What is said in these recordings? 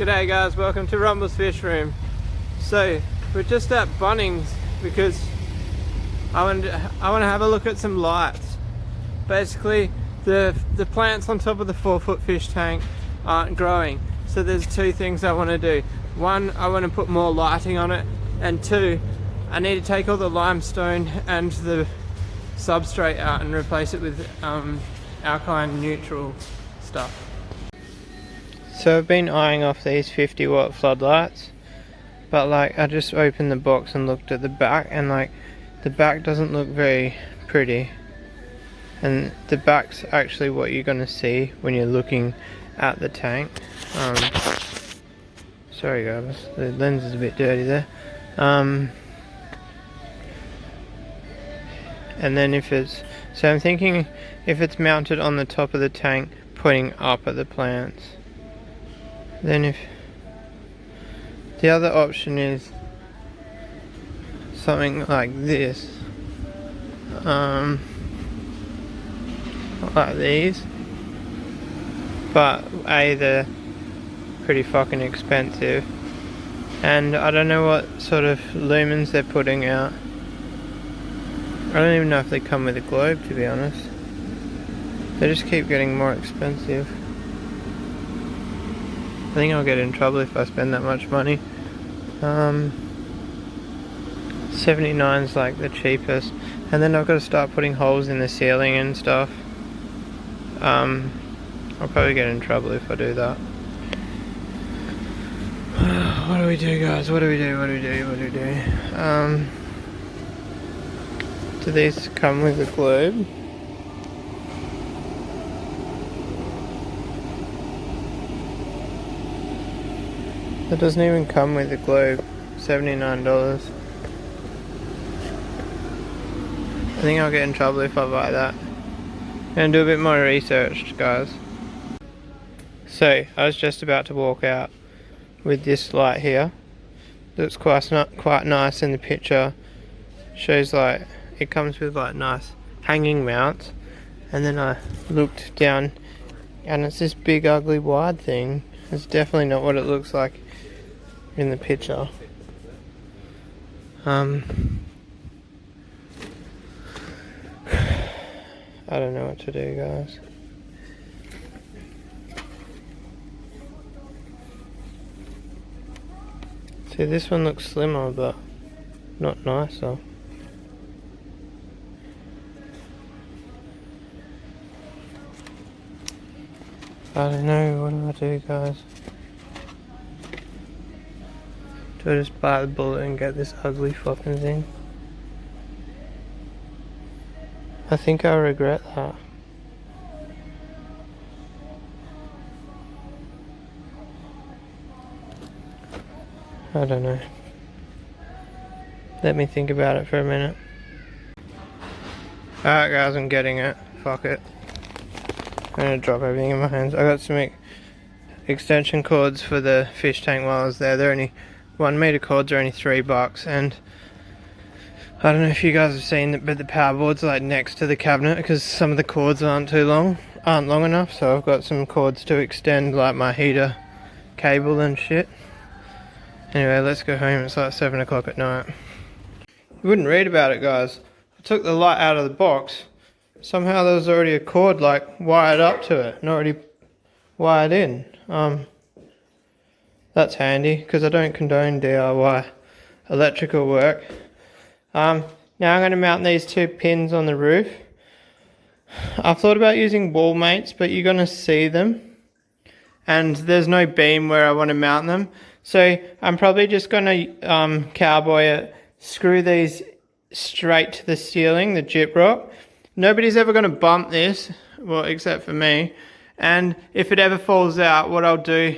G'day guys, welcome to Rumble's Fish Room. So we're just at Bunnings because I want to have a look at some lights. Basically the plants on top of the 4-foot fish tank aren't growing, so there's two things I want to do. One, I want to put more lighting on it, and two, I need to take all the limestone and the substrate out and replace it with alkaline neutral stuff. So I've been eyeing off these 50-watt floodlights, but like I just opened the box and looked at the back, and like the back doesn't look very pretty, and the back's actually what you're gonna see when you're looking at the tank. Sorry guys, the lens is a bit dirty there. And then so I'm thinking if it's mounted on the top of the tank pointing up at the plants. Then if the other option is something like this, like these, but they're pretty fucking expensive, and I don't know what sort of lumens they're putting out. I don't even know if they come with a globe, to be honest. They just keep getting more expensive. I think I'll get in trouble if I spend that much money. 79's like the cheapest, and then I've got to start putting holes in the ceiling and stuff. I'll probably get in trouble if I do that. What do we do, guys? What do we do? Do these come with a globe? It doesn't even come with a globe. $79. I think I'll get in trouble if I buy that. I'm gonna do a bit more research, guys. So I was just about to walk out with this light here. Looks quite nice in the picture. Shows like it comes with like nice hanging mounts, and then I looked down and it's this big ugly wide thing. It's definitely not what it looks like in the picture. I don't know what to do, guys. See, this one looks slimmer but not nicer. I don't know, what do I do, guys? Do I just buy the bullet and get this ugly fucking thing? I think I'll regret that. I don't know. Let me think about it for a minute. Alright guys, I'm getting it. Fuck it. I'm gonna drop everything in my hands. I got some extension cords for the fish tank while I was there. They're only 1 meter cords are only $3, and I don't know if you guys have seen it, but the power board's like next to the cabinet because some of the cords aren't long enough. So I've got some cords to extend like my heater cable and shit. Anyway, let's go home. It's like 7 o'clock at night. You wouldn't read about it, guys. I took the light out of the box. Somehow there was already a cord like wired up to it and already wired in. That's handy because I don't condone DIY electrical work. Now I'm going to mount these 2 pins on the roof. I've thought about using wall mates, but you're going to see them, and there's no beam where I want to mount them. So I'm probably just going to cowboy it, screw these straight to the ceiling, the gyprock. Nobody's ever going to bump this, well, except for me. And if it ever falls out, what I'll do,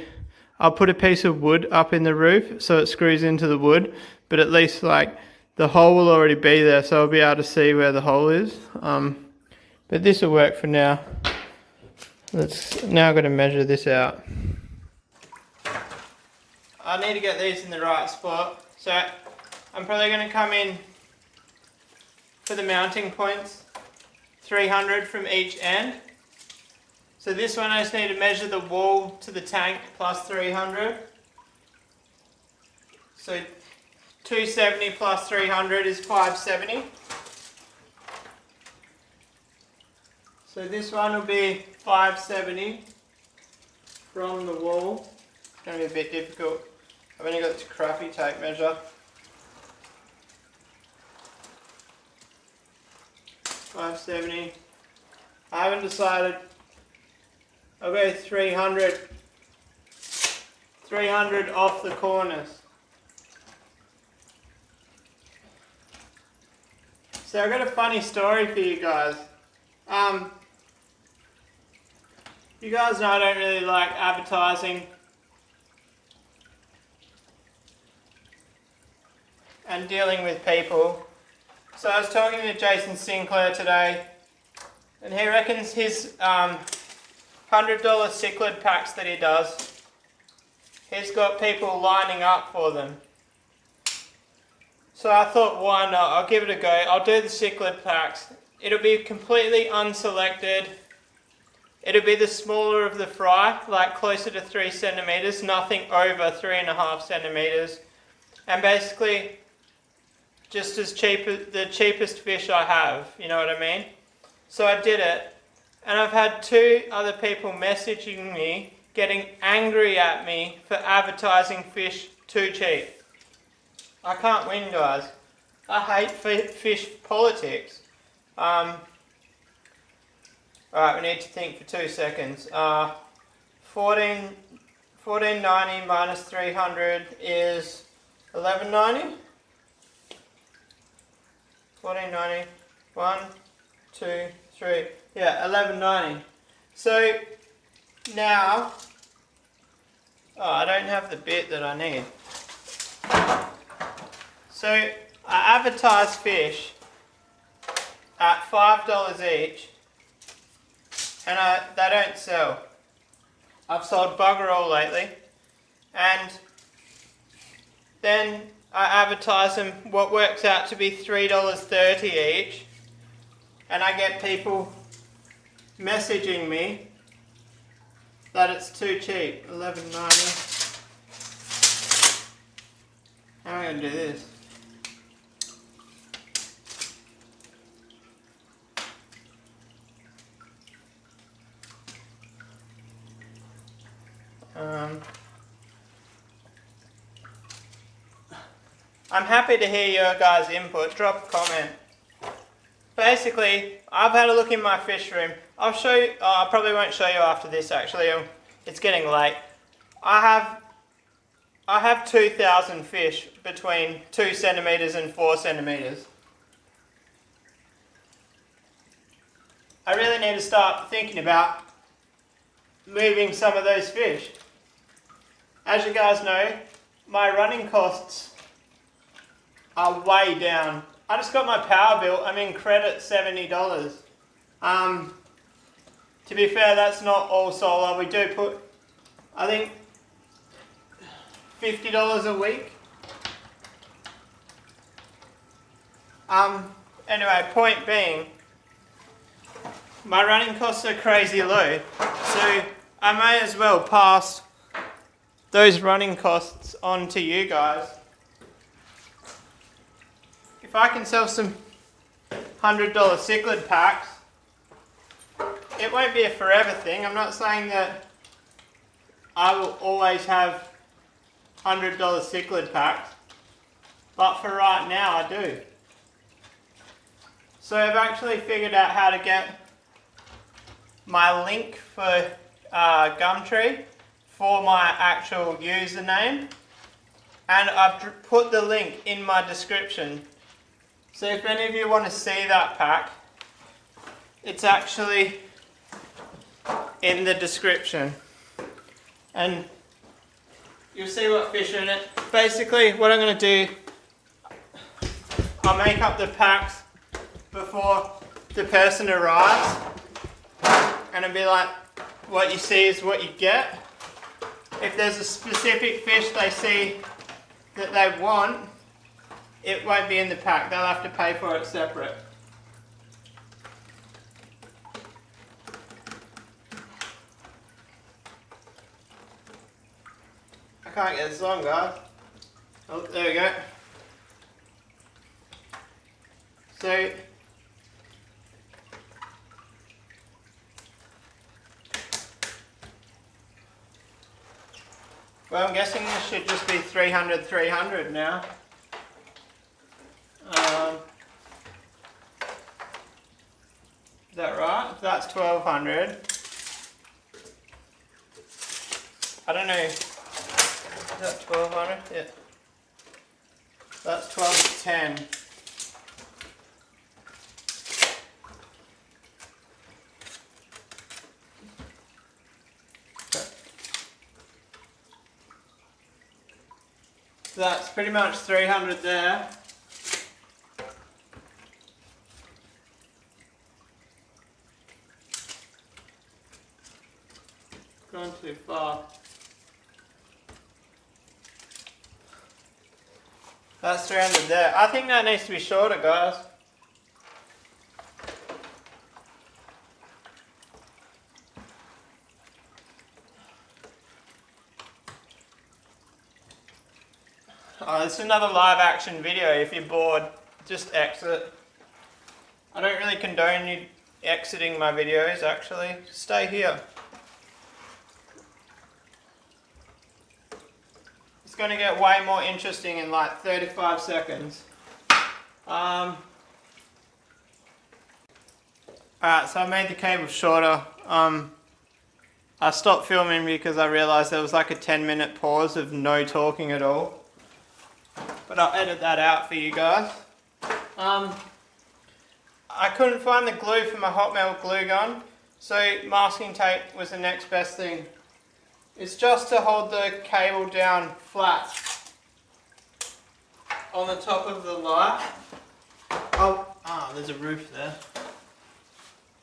I'll put a piece of wood up in the roof so it screws into the wood, but at least like the hole will already be there, so I'll be able to see where the hole is. But this will work for now. Now I've got to measure this out. I need to get these in the right spot, so I'm probably going to come in for the mounting points, 300 from each end. So this one I just need to measure the wall to the tank plus 300. So 270 plus 300 is 570. So this one will be 570 from the wall. It's going to be a bit difficult. I've only got this crappy tape measure. 570. I haven't decided. I'll go 300. 300 off the corners. So I've got a funny story for you guys. You guys know I don't really like advertising and dealing with people. So I was talking to Jason Sinclair today, and he reckons his $100 cichlid packs that he does, he's got people lining up for them. So I thought, why not? I'll give it a go. I'll do the cichlid packs. It'll be completely unselected. It'll be the smaller of the fry, like closer to 3 centimeters, nothing over 3.5 centimeters. And basically, just as cheap, the cheapest fish I have, you know what I mean? So I did it, and I've had 2 other people messaging me, getting angry at me for advertising fish too cheap. I can't win, guys. I hate fish politics. Alright, we need to think for 2 seconds. 1490 minus 300 is 1190. 1490. 1, 2, 3. Yeah, 1190. So now, I don't have the bit that I need. So I advertise fish at $5 each, and they don't sell. I've sold bugger all lately, and then I advertise them what works out to be $3.30 each, and I get people messaging me that it's too cheap. $11.90. How am I going to do this? I'm happy to hear your guys' input. Drop a comment. Basically, I've had a look in my fish room. I'll show you. I probably won't show you after this. Actually, it's getting late. I have 2,000 fish between 2 centimeters and 4 centimeters. I really need to start thinking about moving some of those fish. As you guys know, my running costs are way down. I just got my power bill. I'm in credit $70. To be fair, that's not all solar. We do put, I think, $50 a week. Anyway, point being, my running costs are crazy low, so I may as well pass those running costs on to you guys. If I can sell some $100 cichlid packs, it won't be a forever thing. I'm not saying that I will always have $100 cichlid packs, but for right now I do. So I've actually figured out how to get my link for Gumtree for my actual username, and I've put the link in my description. So if any of you want to see that pack, it's actually in the description, and you'll see what fish are in it. Basically, what I'm going to do, I'll make up the packs before the person arrives, and it'll be like, what you see is what you get. If there's a specific fish they see that they want, it won't be in the pack. They'll have to pay for it separate. I can't get this on, guys. Oh, there we go. So well, I'm guessing this should just be 300, 300 now. Is that right? That's 1200. I don't know. Is that 1200? Yeah. That's 12 to 10. So that's pretty much 300 there. Gone too far. That's 300 there. I think that needs to be shorter, guys. Oh, this is another live action video. If you're bored, just exit. I don't really condone you exiting my videos, actually. Stay here. It's going to get way more interesting in like 35 seconds. Alright, so I made the cable shorter. I stopped filming because I realised there was like a 10-minute pause of no talking at all. But I'll edit that out for you guys. I couldn't find the glue for my hot melt glue gun, so masking tape was the next best thing. It's just to hold the cable down flat on the top of the light. There's a roof there.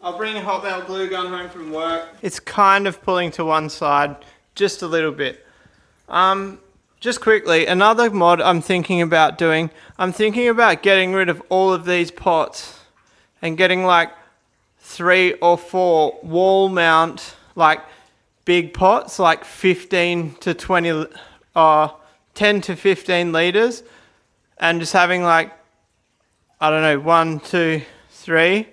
I'll bring a hot melt glue gun home from work. It's kind of pulling to one side, just a little bit. Just quickly, another mod I'm thinking about doing, I'm thinking about getting rid of all of these pots and getting like 3 or 4 wall mount, like big pots, like 15 to 20, 10 to 15 litres, and just having like, I don't know, 1, 2, 3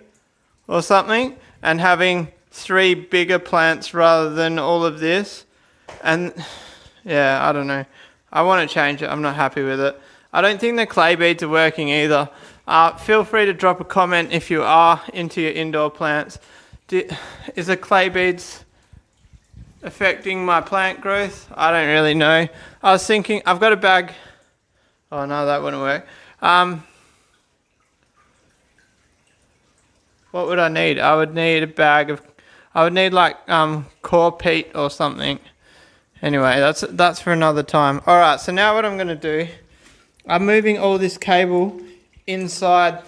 or something, and having 3 bigger plants rather than all of this. And yeah, I don't know. I want to change it. I'm not happy with it. I don't think the clay beads are working either. Feel free to drop a comment if you are into your indoor plants. Is the clay beads affecting my plant growth? I don't really know. I was thinking, I've got a bag. Oh no, that wouldn't work. What would I need? I would need a bag of, I would need like core peat or something. Anyway, that's for another time. Alright, so now what I'm going to do, I'm moving all this cable inside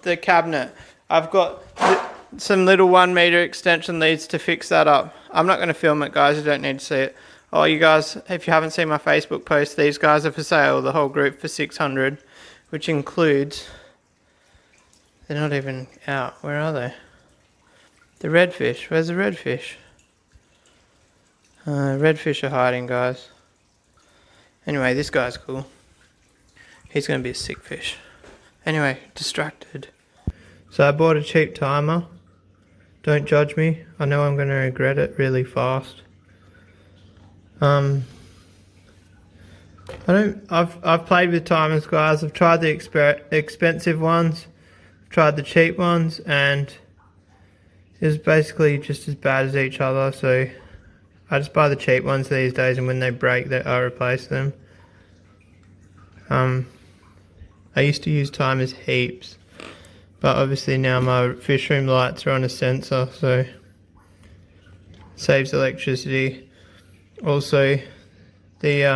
the cabinet. I've got some little 1 meter extension leads to fix that up. I'm not going to film it, guys. You don't need to see it. Oh, you guys, if you haven't seen my Facebook post, these guys are for sale, the whole group, for 600, which includes, they're not even out. Where are they? The redfish. Where's the redfish? Redfish are hiding, guys. Anyway, this guy's cool. He's going to be a sick fish. Anyway, distracted. So I bought a cheap timer. Don't judge me. I know I'm going to regret it really fast. I've played with timers, guys. I've tried the expensive ones. I've tried the cheap ones, and it's basically just as bad as each other, so I just buy the cheap ones these days, and when they break, I replace them. I used to use timers heaps, but obviously now my fish room lights are on a sensor, so it saves electricity. Also, the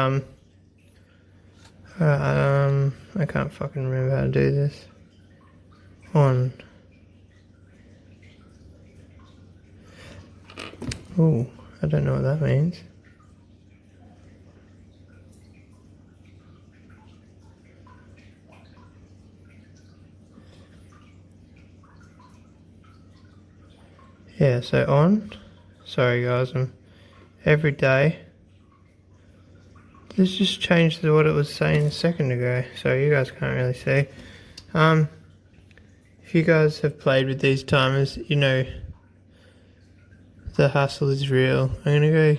I can't fucking remember how to do this. On. Oh, I don't know what that means. Yeah, so on. Sorry guys, every day Let's just change to what it was saying a second ago, so you guys can't really see. If you guys have played with these timers, you know the hustle is real. I'm gonna go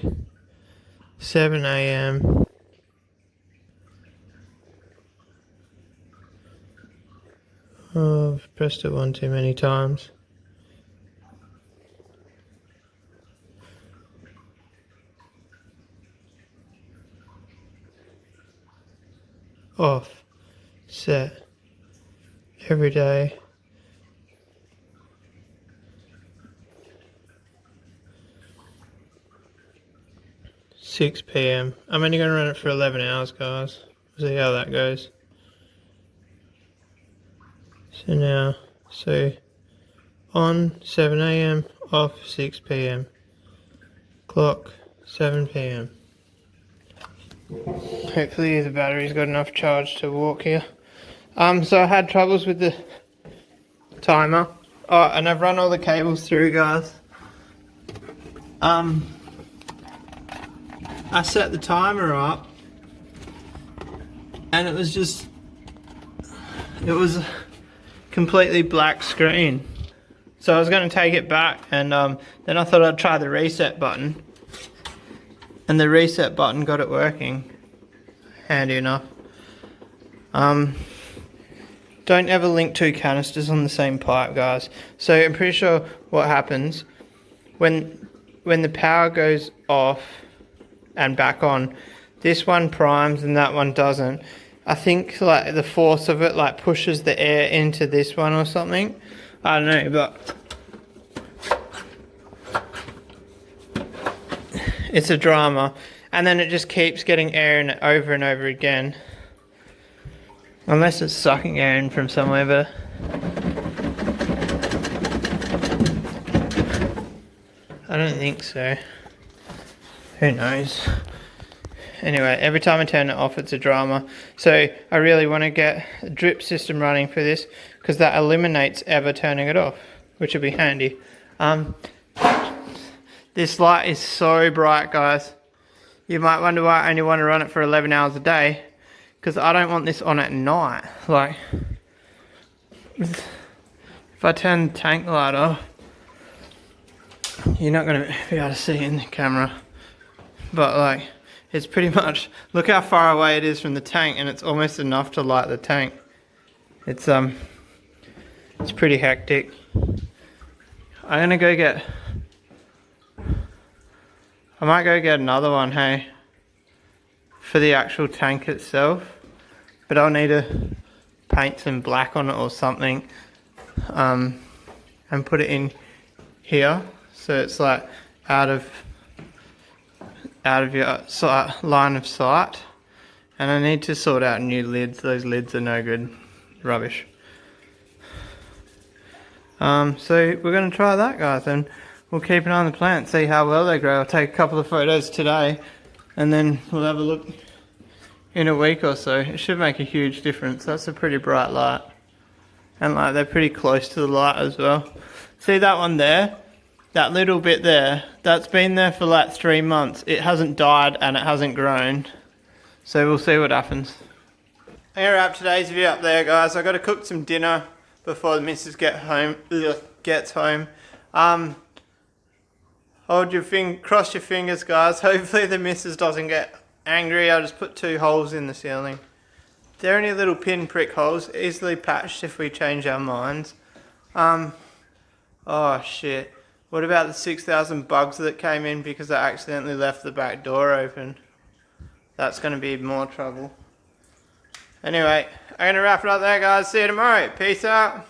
7 a.m. Oh, I've pressed it one too many times. Off, set, every day. 6 p.m. I'm only going to run it for 11 hours, guys. See how that goes. So on 7 a.m, off 6 p.m. Clock 7 p.m. Hopefully the battery's got enough charge to walk here. So I had troubles with the timer. Oh, and I've run all the cables through, guys. I set the timer up and it was a completely black screen. So I was going to take it back and then I thought I'd try the reset button. And the reset button got it working. Handy enough. Don't ever link two canisters on the same pipe, guys. So I'm pretty sure what happens when the power goes off and back on, this one primes and that one doesn't. I think like the force of it like pushes the air into this one or something. I don't know, but it's a drama. And then it just keeps getting air in it over and over again. Unless it's sucking air in from somewhere, but I don't think so. Who knows? Anyway, every time I turn it off, it's a drama. So I really want to get a drip system running for this because that eliminates ever turning it off, which would be handy. This light is so bright, guys. You might wonder why I only want to run it for 11 hours a day, because I don't want this on at night. Like, if I turn the tank light off, you're not going to be able to see in the camera. But like, it's pretty much, look how far away it is from the tank, and it's almost enough to light the tank. It's pretty hectic. I'm gonna go get, I might go get another one, hey, for the actual tank itself. But I'll need to paint some black on it or something, and put it in here so it's like out of your line of sight. And I need to sort out new lids. Those lids are no good. Rubbish. So we're going to try that, guys, and we'll keep an eye on the plant, see how well they grow. I'll take a couple of photos today and then we'll have a look in a week or so. It should make a huge difference. That's a pretty bright light, and like they're pretty close to the light as well. See that one there? That little bit there, that's been there for like 3 months. It hasn't died and it hasn't grown. So we'll see what happens. I'm gonna wrap today's video up there, guys. I've got to cook some dinner before the missus gets home. Cross your fingers, guys. Hopefully the missus doesn't get angry. I'll just put 2 holes in the ceiling. They're only little pinprick holes, easily patched if we change our minds. Oh shit. What about the 6,000 bugs that came in because I accidentally left the back door open? That's going to be more trouble. Anyway, I'm going to wrap it up there, guys. See you tomorrow. Peace out.